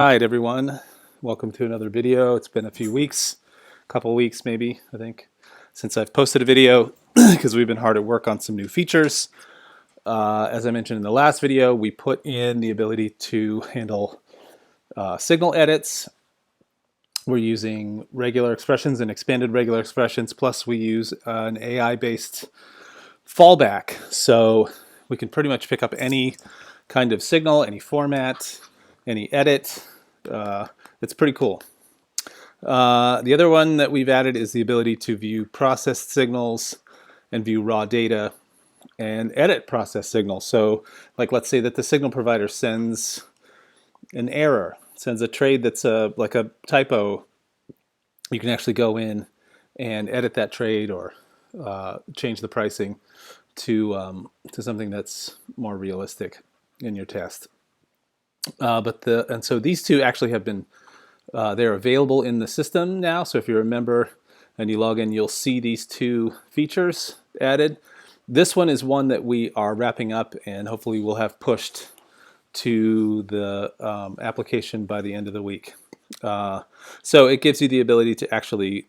Alright everyone, welcome to another video. It's been a few weeks, a couple weeks maybe, I think, since I've posted a video because we've been hard at work on some new features. As I mentioned in the last video, we put in the ability to handle signal edits. We're using regular expressions and expanded regular expressions, plus we use an AI-based fallback. So we can pretty much pick up any kind of signal, any format, any edit. It's pretty cool. The other one that we've added is the ability to view processed signals and view raw data and edit processed signals. So like let's say that the signal provider sends an error, sends a trade that's like a typo. You can actually go in and edit that trade or change the pricing to something that's more realistic in your test. And so these two actually have been they're available in the system now. So if you remember and you log in, you'll see these two features added. This one is one that we are wrapping up and hopefully we'll have pushed to the application by the end of the week. So it gives you the ability to actually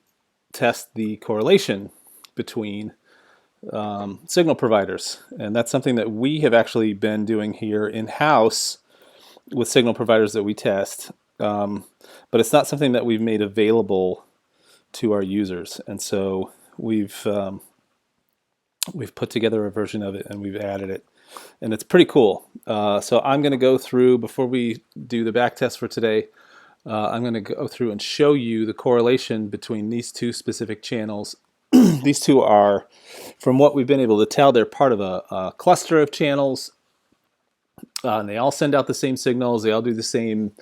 test the correlation between signal providers. And that's something that we have actually been doing here in-house with signal providers that we test. But it's not something that we've made available to our users. And so we've put together a version of it and we've added it. And it's pretty cool. So I'm going to go through, before we do the back test for today, I'm going to go through and show you the correlation between these two specific channels. These two are, from what we've been able to tell, they're part of a cluster of channels. And they all send out the same signals. They all do the same,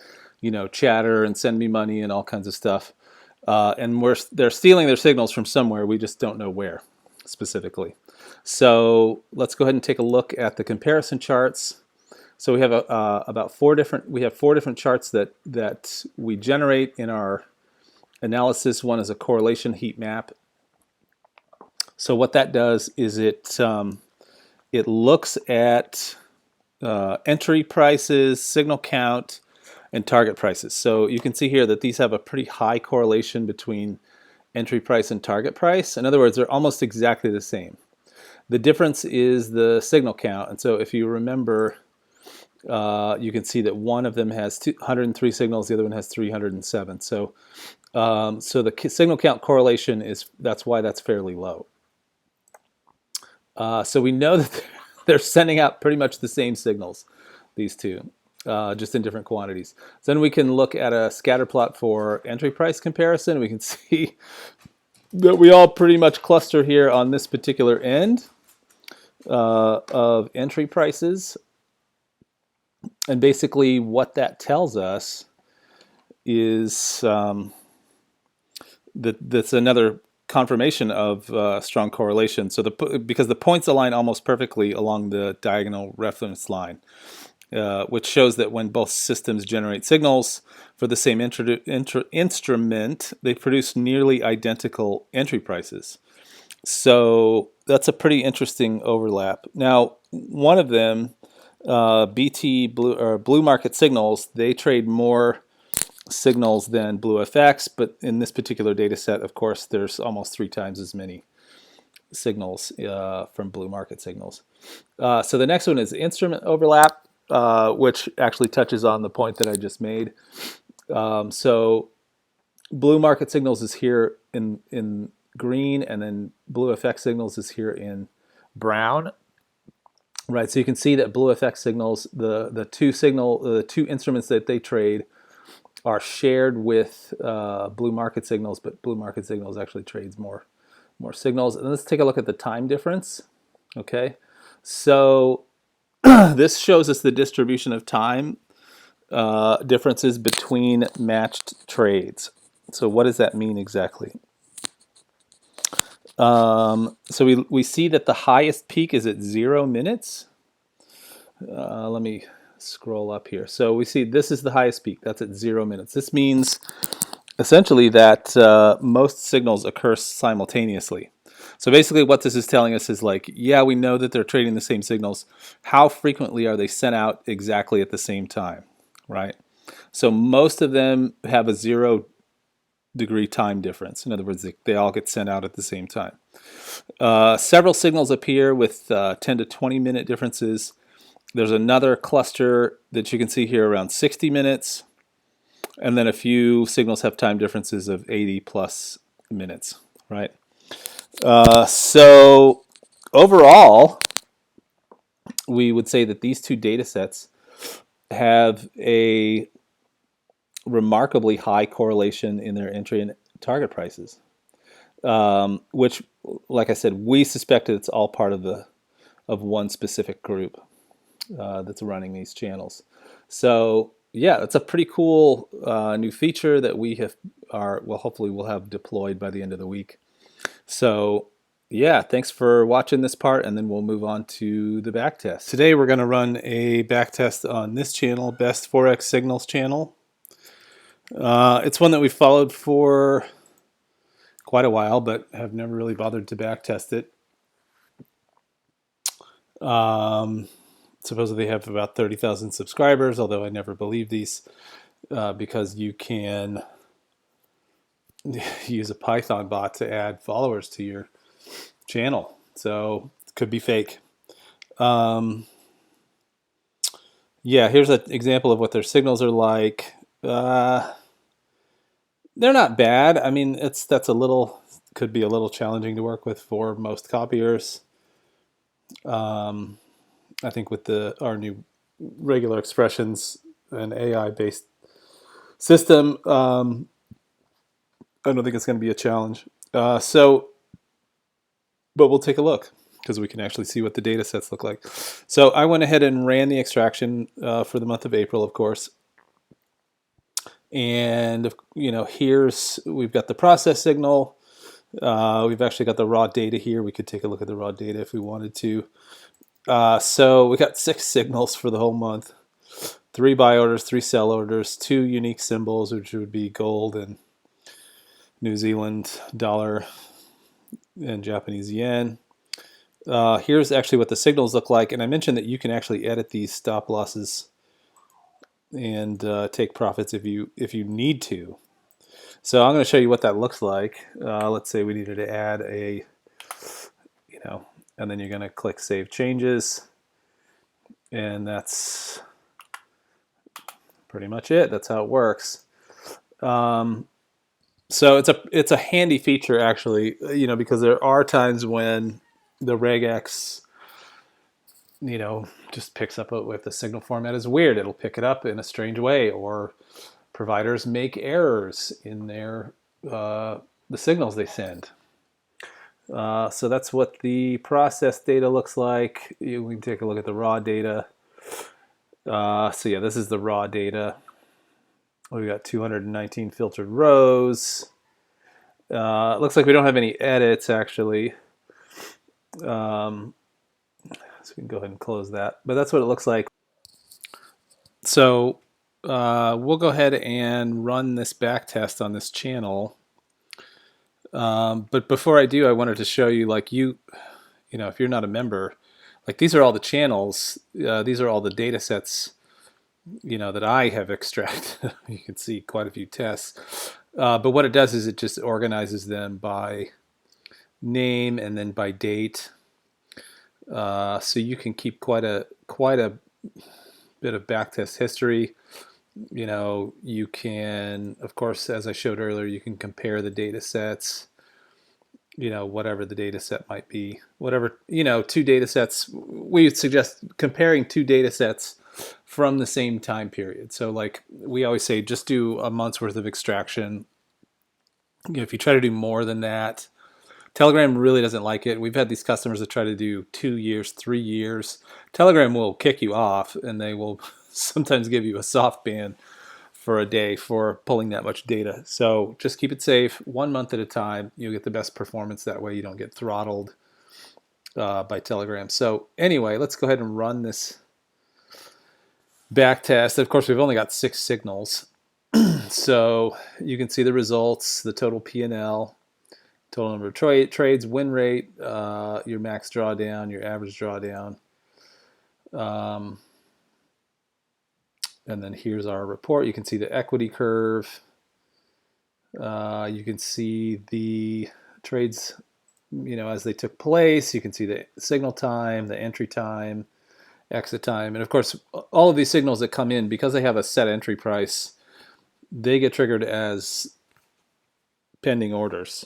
chatter and send me money and all kinds of stuff. And they're stealing their signals from somewhere. We just don't know where specifically. So let's go ahead and take a look at the comparison charts. So we have four different charts that we generate in our analysis. One is a correlation heat map. So what that does is it looks at entry prices, signal count, and target prices. So you can see here that these have a pretty high correlation between entry price and target price. In other words, they're almost exactly the same. The difference is the signal count. And so if you remember, you can see that one of them has 203 signals, the other one has 307. So the signal count correlation that's why that's fairly low. So we know that they're sending out pretty much the same signals, these two, just in different quantities. So then we can look at a scatter plot for entry price comparison. We can see that we all pretty much cluster here on this particular end of entry prices. And basically what that tells us is that's another confirmation of strong correlation. So because the points align almost perfectly along the diagonal reference line, which shows that when both systems generate signals for the same instrument, they produce nearly identical entry prices. So that's a pretty interesting overlap. Now, one of them, BT blue market signals, they trade more signals than BlueFX, but in this particular data set, of course, there's almost 3 times as many signals from blue market signals. So the next one is instrument overlap, which actually touches on the point that I just made. So blue market signals is here in green, and then BlueFX signals is here in brown. Right, so you can see that BlueFX signals, the two instruments that they trade are shared with blue market signals, but blue market signals actually trades more signals. And let's take a look at the time difference. Okay, so this shows us the distribution of time differences between matched trades. So what does that mean exactly? So we see that the highest peak is at 0 minutes. Let me scroll up here. So we see this is the highest peak. That's at 0 minutes. This means essentially that most signals occur simultaneously. So basically what this is telling us is like, yeah, we know that they're trading the same signals. How frequently are they sent out exactly at the same time, right? So most of them have a 0-degree time difference. In other words, they all get sent out at the same time. Several signals appear with 10 to 20 minute differences. There's another cluster that you can see here around 60 minutes. And then a few signals have time differences of 80 plus minutes, right? So overall, we would say that these two data sets have a remarkably high correlation in their entry and target prices, which, like I said, we suspect it's all part of one specific group that's running these channels. So yeah, it's a pretty cool new feature that hopefully we'll have deployed by the end of the week. So yeah, thanks for watching this part, and then we'll move on to the backtest. Today we're going to run a backtest on this channel, Best Forex Signals channel. It's one that we followed for quite a while, but have never really bothered to backtest it. Supposedly they have about 30,000 subscribers, although I never believe these because you can use a Python bot to add followers to your channel. So it could be fake. Yeah, here's an example of what their signals are like. They're not bad. I mean, could be a little challenging to work with for most copiers. I think with our new regular expressions and AI-based system, I don't think it's going to be a challenge. But we'll take a look because we can actually see what the data sets look like. So I went ahead and ran the extraction for the month of April, of course. And we've got the process signal. We've actually got the raw data here. We could take a look at the raw data if we wanted to. So we got 6 signals for the whole month. 3 buy orders, 3 sell orders, 2 unique symbols, which would be gold and New Zealand dollar and Japanese yen. Here's actually what the signals look like, and I mentioned that you can actually edit these stop losses and take profits if you need to. So I'm going to show you what that looks like. Let's say we needed to add and then you're going to click Save Changes, and that's pretty much it. That's how it works. So it's a handy feature actually, because there are times when the regex, just picks up if the signal format is weird, it'll pick it up in a strange way, or providers make errors in the signals they send. So that's what the process data looks like. We can take a look at the raw data. So yeah, this is the raw data. We've got 219 filtered rows. It looks like we don't have any edits actually. So we can go ahead and close that. But that's what it looks like. So we'll go ahead and run this backtest on this channel. But before I do, I wanted to show you, if you're not a member, these are all the channels. These are all the data sets, that I have extracted. You can see quite a few tests. But what it does is it just organizes them by name and then by date. So you can keep quite a bit of backtest history. You can, of course, as I showed earlier, you can compare the data sets, whatever the data set might be, whatever, 2 data sets. We would suggest comparing 2 data sets from the same time period. So we always say, just do a month's worth of extraction. If you try to do more than that, Telegram really doesn't like it. We've had these customers that try to do 2 years, 3 years. Telegram will kick you off, and they will sometimes give you a soft ban for a day for pulling that much data. So just keep it safe, 1 month at a time. You'll get the best performance that way. You don't get throttled by Telegram. So anyway, let's go ahead and run this backtest. Of course, we've only got 6 signals. So you can see the results, the total P&L, total number of trades, win rate, your max drawdown, your average drawdown. And then here's our report. You can see the equity curve. You can see the trades, as they took place. You can see the signal time, the entry time, exit time, and of course, all of these signals that come in, because they have a set entry price, they get triggered as pending orders,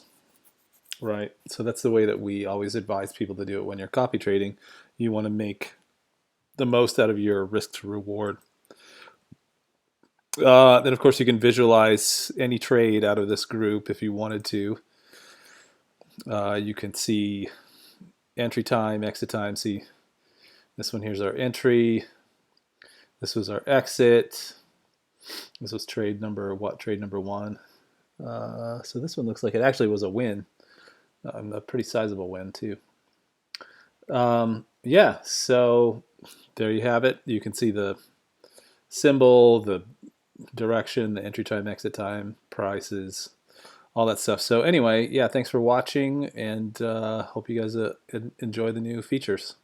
right? So that's the way that we always advise people to do it when you're copy trading. You want to make the most out of your risk to reward. Then, of course, you can visualize any trade out of this group if you wanted to. You can see entry time, exit time. See, this one here's our entry. This was our exit. This was trade number one. So this one looks like it actually was a win, a pretty sizable win too. Yeah, so there you have it. You can see the symbol, the direction, the entry time, exit time, prices, all that stuff. So anyway, yeah, thanks for watching, and hope you guys enjoy the new features.